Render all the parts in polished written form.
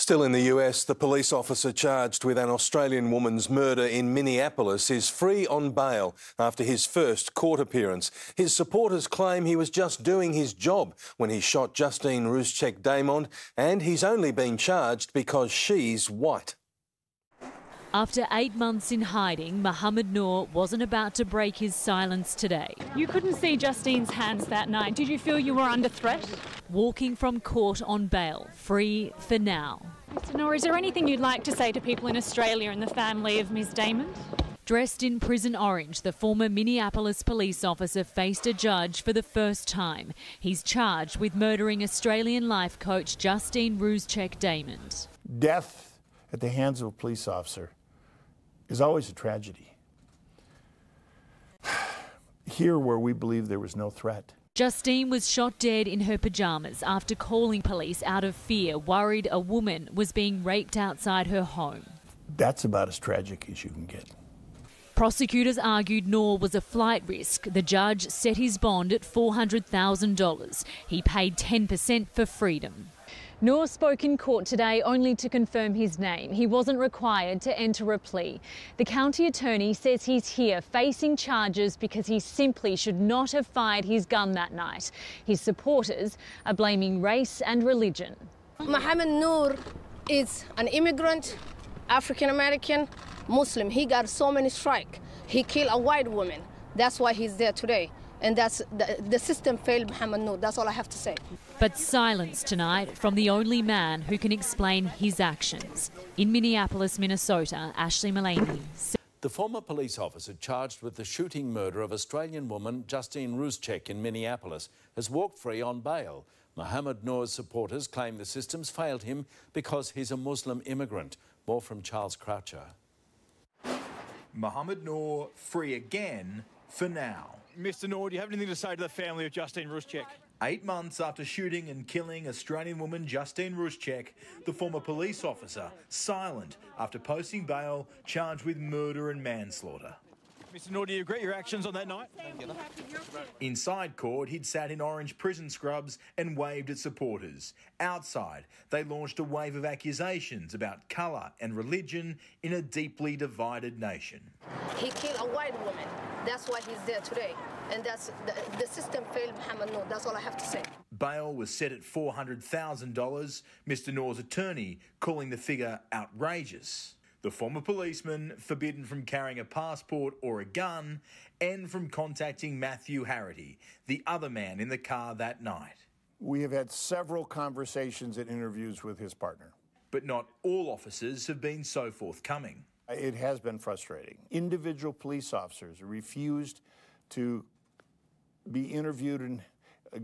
Still in the US, the police officer charged with an Australian woman's murder in Minneapolis is free on bail after his first court appearance. His supporters claim he was just doing his job when he shot Justine Diamond, and he's only been charged because she's white. After 8 months in hiding, Mohamed Noor wasn't about to break his silence today. You couldn't see Justine's hands that night. Did you feel you were under threat? Walking from court on bail, free for now. Mr. Noor, is there anything you'd like to say to people in Australia and the family of Ms. Diamond? Dressed in prison orange, the former Minneapolis police officer faced a judge for the first time. He's charged with murdering Australian life coach Justine Diamond. Death at the hands of a police officer is always a tragedy. Here, where we believe there was no threat. Justine was shot dead in her pyjamas after calling police out of fear, worried a woman was being raped outside her home. That's about as tragic as you can get. Prosecutors argued Noor was a flight risk. The judge set his bond at $400,000. He paid 10% for freedom. Noor spoke in court today only to confirm his name. He wasn't required to enter a plea. The county attorney says he's here facing charges because he simply should not have fired his gun that night. His supporters are blaming race and religion. Mohamed Noor is an immigrant, African-American, Muslim. He got so many strikes. He killed a white woman. That's why he's there today. And that's the system failed Mohamed Noor. That's all I have to say. But silence tonight from the only man who can explain his actions. In Minneapolis, Minnesota, Ashley Mullaney. The former police officer charged with the shooting murder of Australian woman Justine in Minneapolis has walked free on bail. Mohamed Noor's supporters claim the system's failed him because he's a Muslim immigrant. More from Charles Croucher. Mohamed Noor free again for now. Mr. Noor, do you have anything to say to the family of Justine 8 months after shooting and killing Australian woman Justine, the former police officer silent after posting bail charged with murder and manslaughter. Mr. Noor, do you regret your actions on that night? Inside court, he'd sat in orange prison scrubs and waved at supporters. Outside, they launched a wave of accusations about colour and religion in a deeply divided nation. He killed a white woman. That's why he's there today. And that's the system failed Mohamed Noor. That's all I have to say. Bail was set at $400,000, Mr. Noor's attorney calling the figure outrageous. The former policeman forbidden from carrying a passport or a gun and from contacting Matthew Harity, the other man in the car that night. We have had several conversations and interviews with his partner. But not all officers have been so forthcoming. It has been frustrating. Individual police officers refused to be interviewed and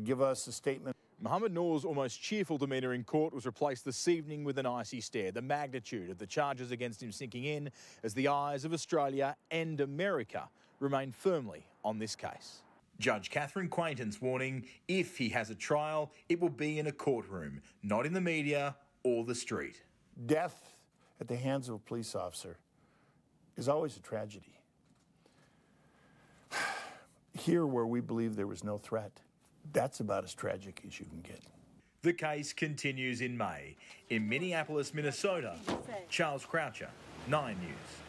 give us a statement. Mohamed Noor's almost cheerful demeanour in court was replaced this evening with an icy stare, the magnitude of the charges against him sinking in as the eyes of Australia and America remain firmly on this case. Judge Catherine Quainton's warning, if he has a trial, it will be in a courtroom, not in the media or the street. Death at the hands of a police officer is always a tragedy. Here, where we believe there was no threat, that's about as tragic as you can get. The case continues in May. In Minneapolis, Minnesota, Charles Croucher, 9 News.